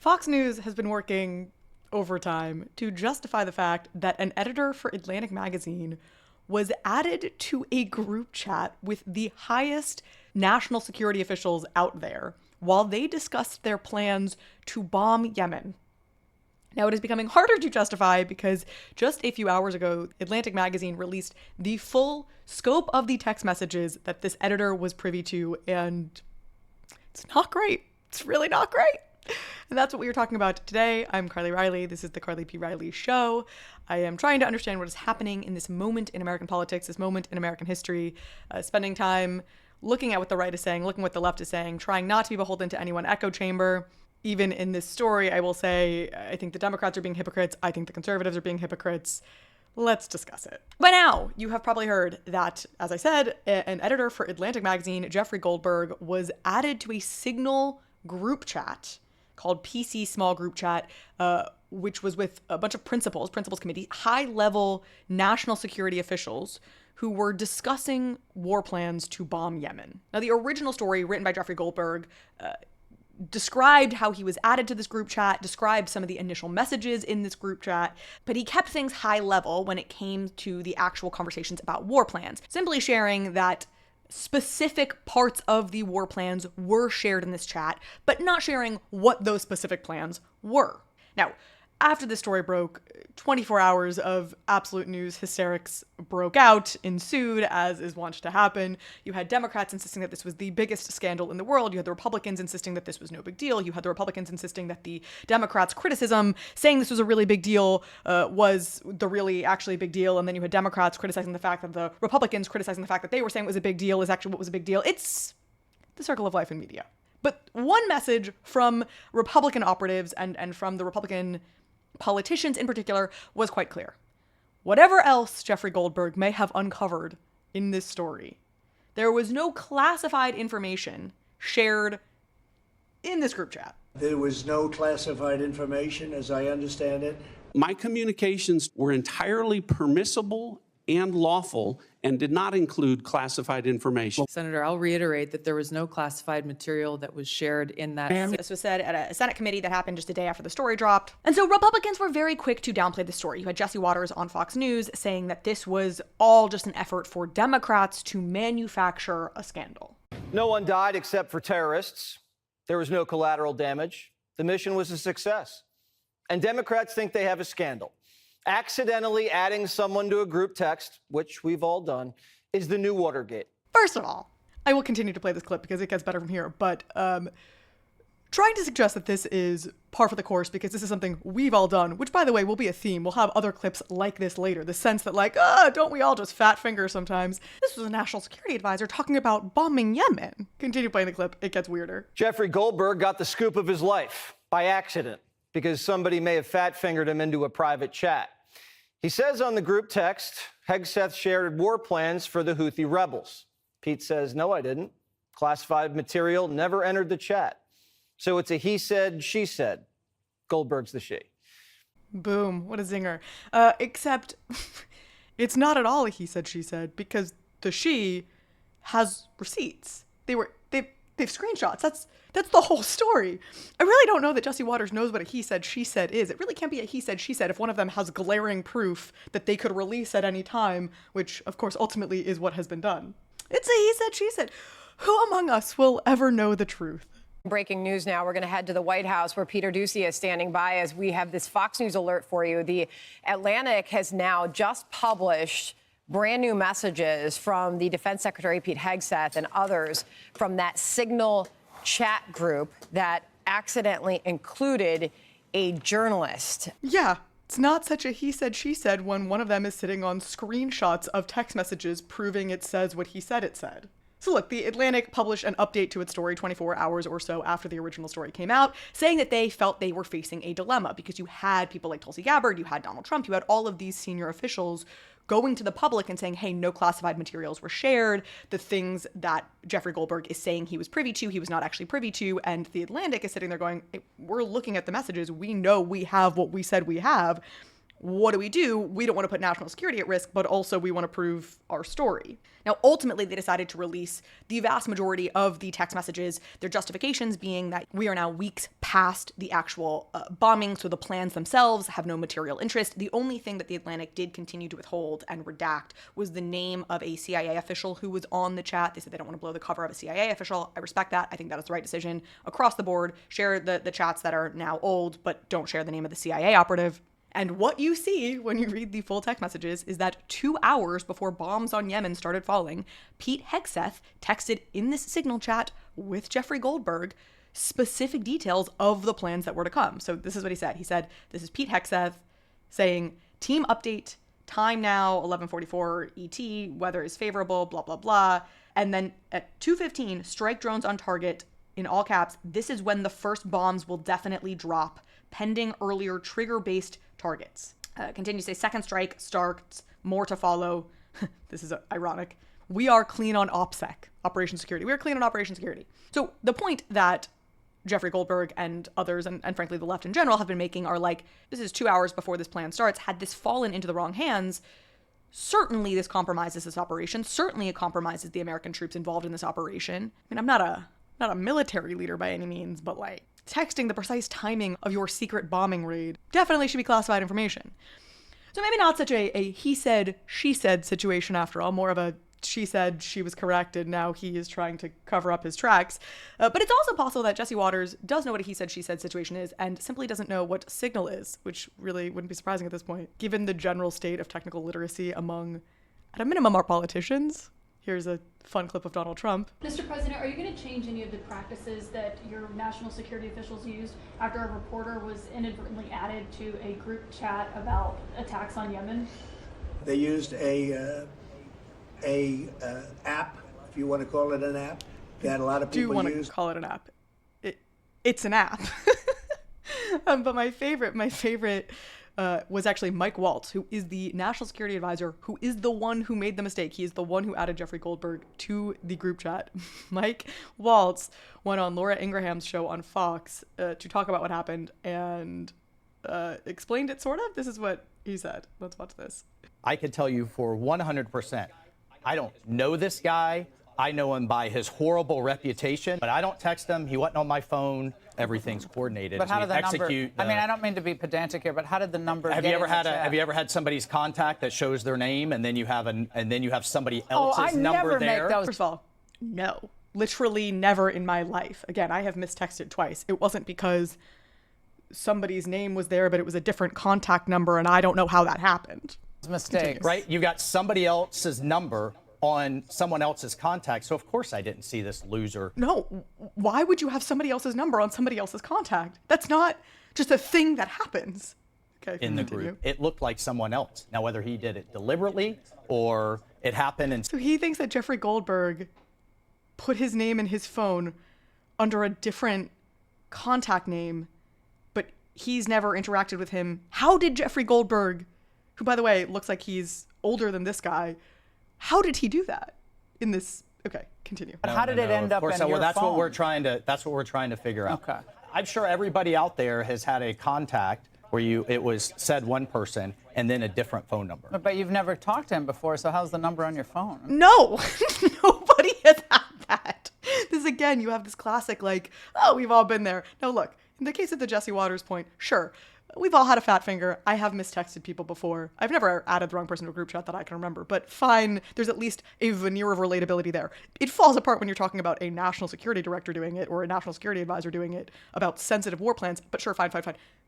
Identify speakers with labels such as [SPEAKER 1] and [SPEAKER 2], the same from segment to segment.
[SPEAKER 1] Fox News has been working overtime to justify the fact that an editor for Atlantic magazine was added to a group chat with the highest national security officials out there while they discussed their plans to bomb Yemen. Now, it is becoming harder to justify because just a few hours ago, Atlantic magazine released the full scope of the text messages that this editor was privy to, and it's not great. It's really not great. And that's what we are talking about today. I'm Carly Riley. This is the Carly P. Riley Show. I am trying to understand what is happening in this moment in American politics, this moment in American history, spending time looking at what the right is saying, looking at what the left is saying, trying not to be beholden to any one echo chamber. Even in this story, I will say, I think the Democrats are being hypocrites. I think the conservatives are being hypocrites. Let's discuss it. By now, you have probably heard that, as I said, an editor for Atlantic magazine, Jeffrey Goldberg, was added to a Signal group chat called PC Small Group Chat, which was with a bunch of principals committee, high-level national security officials who were discussing war plans to bomb Yemen. Now, the original story written by Jeffrey Goldberg described how he was added to this group chat, described some of the initial messages in this group chat, but he kept things high level when it came to the actual conversations about war plans, simply sharing that specific parts of the war plans were shared in this chat, but not sharing what those specific plans were. Now, after this story broke, 24 hours of absolute news hysterics broke out, ensued, as is wont to happen. You had Democrats insisting that this was the biggest scandal in the world. You had the Republicans insisting that this was no big deal. You had the Republicans insisting that the Democrats' criticism, saying this was a really big deal, was the really actually big deal. And then you had Democrats criticizing the fact that the Republicans criticizing the fact that they were saying it was a big deal is actually what was a big deal. It's the circle of life in media. But one message from Republican operatives and from the Republican politicians in particular was quite clear. Whatever else Jeffrey Goldberg may have uncovered in this story, there was no classified information shared in this group chat.
[SPEAKER 2] There was no classified information, as I understand it.
[SPEAKER 3] My communications were entirely permissible and lawful and did not include classified information.
[SPEAKER 4] Senator, I'll reiterate that there was no classified material that was shared in that.
[SPEAKER 1] This was said at a Senate committee that happened just a day after the story dropped. And so Republicans were very quick to downplay the story. You had Jesse Waters on Fox News saying that this was all just an effort for Democrats to manufacture a scandal.
[SPEAKER 5] No one died except for terrorists. There was no collateral damage. The mission was a success. And Democrats think they have a scandal. Accidentally adding someone to a group text, which we've all done, is the new Watergate.
[SPEAKER 1] First of all, I will continue to play this clip because it gets better from here, but trying to suggest that this is par for the course because this is something we've all done, which, by the way, will be a theme. We'll have other clips like this later. The sense that, like, don't we all just fat finger sometimes? This was a national security advisor talking about bombing Yemen. Continue playing the clip. It gets weirder.
[SPEAKER 5] Jeffrey Goldberg got the scoop of his life by accident because somebody may have fat fingered him into a private chat. He says on the group text, Hegseth shared war plans for the Houthi rebels. Pete says, no, I didn't. Classified material never entered the chat. So it's a he said, she said. Goldberg's the she.
[SPEAKER 1] Boom. What a zinger. Except it's not at all a he said, she said, because the she has receipts. They've screenshots. That's the whole story. I really don't know that Jesse Waters knows what a he said, she said is. It really can't be a he said, she said if one of them has glaring proof that they could release at any time, which, of course, ultimately is what has been done. It's a he said, she said. Who among us will ever know the truth?
[SPEAKER 6] Breaking news now. We're going to head to the White House where Peter Doocy is standing by as we have this Fox News alert for you. The Atlantic has now just published brand new messages from the Defense Secretary Pete Hegseth and others from that Signal chat group that accidentally included a journalist.
[SPEAKER 1] Yeah, it's not such a he said, she said when one of them is sitting on screenshots of text messages proving it says what he said it said. So look, the Atlantic published an update to its story 24 hours or so after the original story came out, saying that they felt they were facing a dilemma because you had people like Tulsi Gabbard, you had Donald Trump, you had all of these senior officials going to the public and saying, hey, no classified materials were shared. The things that Jeffrey Goldberg is saying he was privy to, he was not actually privy to. And the Atlantic is sitting there going, hey, we're looking at the messages. We know we have what we said we have. what do? We don't want to put national security at risk, but also we want to prove our story. Now, ultimately, they decided to release the vast majority of the text messages, their justifications being that we are now weeks past the actual bombing, so the plans themselves have no material interest. The only thing that the Atlantic did continue to withhold and redact was the name of a CIA official who was on the chat. They said they don't want to blow the cover of a CIA official. I respect that. I think that is the right decision across the board. Share the chats that are now old, but don't share the name of the CIA operative. And what you see when you read the full text messages is that 2 hours before bombs on Yemen started falling, Pete Hegseth texted in this signal chat with Jeffrey Goldberg specific details of the plans that were to come. So this is what he said. He said, this is Pete Hegseth saying, team update, time now, 11:44 ET, weather is favorable, blah, blah, blah. And then at 2:15, strike drones on target, in all caps, this is when the first bombs will definitely drop, pending earlier trigger-based targets. Continue to say, second strike starts, more to follow. This is ironic. We are clean on OPSEC, Operation Security. We are clean on Operation Security. So the point that Jeffrey Goldberg and others, and frankly the left in general, have been making are like, this is 2 hours before this plan starts. Had this fallen into the wrong hands, certainly this compromises this operation. Certainly it compromises the American troops involved in this operation. I mean, I'm not a military leader by any means, but like, texting the precise timing of your secret bombing raid definitely should be classified information. So maybe not such a he said, she said situation after all, more of a she said she was correct and now he is trying to cover up his tracks. But it's also possible that Jesse Waters does know what a he said, she said situation is and simply doesn't know what signal is, which really wouldn't be surprising at this point, given the general state of technical literacy among, at a minimum, our politicians. Here's a fun clip of Donald Trump.
[SPEAKER 7] Mr. President, are you going to change any of the practices that your national security officials used after a reporter was inadvertently added to a group chat about attacks on Yemen?
[SPEAKER 2] They used a app, if you want to call it an app, that a lot of people
[SPEAKER 1] do want
[SPEAKER 2] use.
[SPEAKER 1] To call it an app. It's an app. But my favorite was actually Mike Waltz, who is the national security advisor, who is the one who made the mistake. He is the one who added Jeffrey Goldberg to the group chat. Mike Waltz went on Laura Ingraham's show on Fox to talk about what happened and explained it sort of. This is what he said. Let's watch this.
[SPEAKER 8] I can tell you for 100%, I don't know this guy. I know him by his horrible reputation, but I don't text him. He wasn't on my phone. Everything's coordinated.
[SPEAKER 4] But how did the number?
[SPEAKER 8] I
[SPEAKER 4] mean, I don't mean to be pedantic here, but how did the number?
[SPEAKER 8] Have you ever had somebody's contact that shows their name and then you have somebody else's number there?
[SPEAKER 1] Make those. First of all, no, literally never in my life. Again, I have mistexted twice. It wasn't because somebody's name was there, but it was a different contact number, and I don't know how that happened.
[SPEAKER 4] It's a mistake,
[SPEAKER 8] right? You got somebody else's number on someone else's contact. So of course I didn't see this loser.
[SPEAKER 1] No, why would you have somebody else's number on somebody else's contact? That's not just a thing that happens. Okay,
[SPEAKER 8] in the group. It looked like someone else. Now, whether he did it deliberately or it happened. And
[SPEAKER 1] so he thinks that Jeffrey Goldberg put his name in his phone under a different contact name, but he's never interacted with him. How did Jeffrey Goldberg, who by the way looks like he's older than this guy, how did he do that in this? Okay, continue.
[SPEAKER 4] But how did it end up in your phone?
[SPEAKER 8] That's what we're trying to figure out.
[SPEAKER 4] Okay.
[SPEAKER 8] I'm sure everybody out there has had a contact where it was said one person and then a different phone number.
[SPEAKER 4] But you've never talked to him before, so how's the number on your phone?
[SPEAKER 1] No, nobody has had that. This again, you have this classic like, oh, we've all been there. Now look, in the case of the Jesse Waters point, sure. We've all had a fat finger. I have mistexted people before. I've never added the wrong person to a group chat that I can remember, but fine. There's at least a veneer of relatability there. It falls apart when you're talking about a national security director doing it or a national security advisor doing it about sensitive war plans, but sure, fine.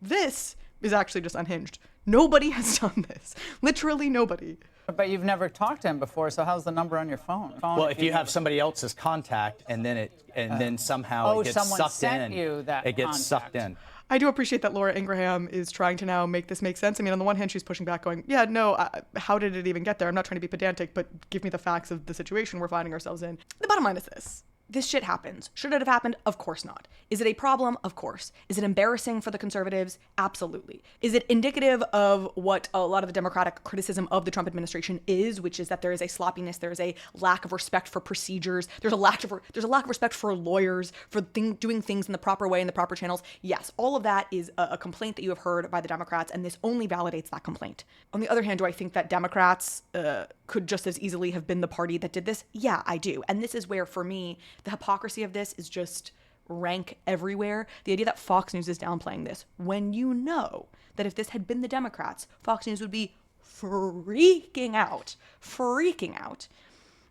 [SPEAKER 1] This is actually just unhinged. Nobody has done this. Literally nobody.
[SPEAKER 4] But you've never talked to him before, so how's the number on your phone?
[SPEAKER 8] Well, if you have somebody else's contact and then somehow it gets sucked in, it gets sucked in.
[SPEAKER 1] I do appreciate that Laura Ingraham is trying to now make this make sense. I mean, on the one hand, she's pushing back going, yeah, no, how did it even get there? I'm not trying to be pedantic, but give me the facts of the situation we're finding ourselves in. The bottom line is this. This shit happens. Should it have happened? Of course not. Is it a problem? Of course. Is it embarrassing for the conservatives? Absolutely. Is it indicative of what a lot of the Democratic criticism of the Trump administration is, which is that there is a sloppiness, there is a lack of respect for procedures, there's a lack of respect for lawyers, for doing things in the proper way in the proper channels? Yes, all of that is a complaint that you have heard by the Democrats, and this only validates that complaint. On the other hand, do I think that Democrats could just as easily have been the party that did this? Yeah, I do. And this is where, for me, the hypocrisy of this is just rank everywhere. The idea that Fox News is downplaying this, when you know that if this had been the Democrats, Fox News would be freaking out.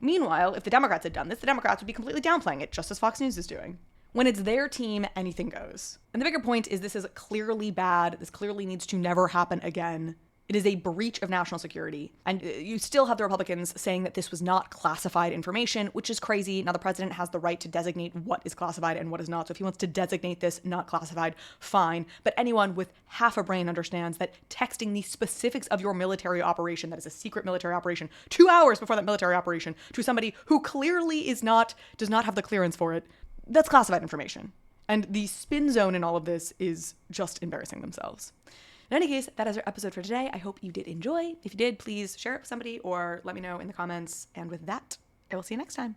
[SPEAKER 1] Meanwhile, if the Democrats had done this, the Democrats would be completely downplaying it, just as Fox News is doing. When it's their team, anything goes. And the bigger point is this is clearly bad. This clearly needs to never happen again. It is a breach of national security. And you still have the Republicans saying that this was not classified information, which is crazy. Now, the president has the right to designate what is classified and what is not. So if he wants to designate this not classified, fine. But anyone with half a brain understands that texting the specifics of your military operation, that is a secret military operation, 2 hours before that military operation, to somebody who clearly does not have the clearance for it, that's classified information. And the spin zone in all of this is just embarrassing themselves. In any case, that is our episode for today. I hope you did enjoy. If you did, please share it with somebody or let me know in the comments. And with that, I will see you next time.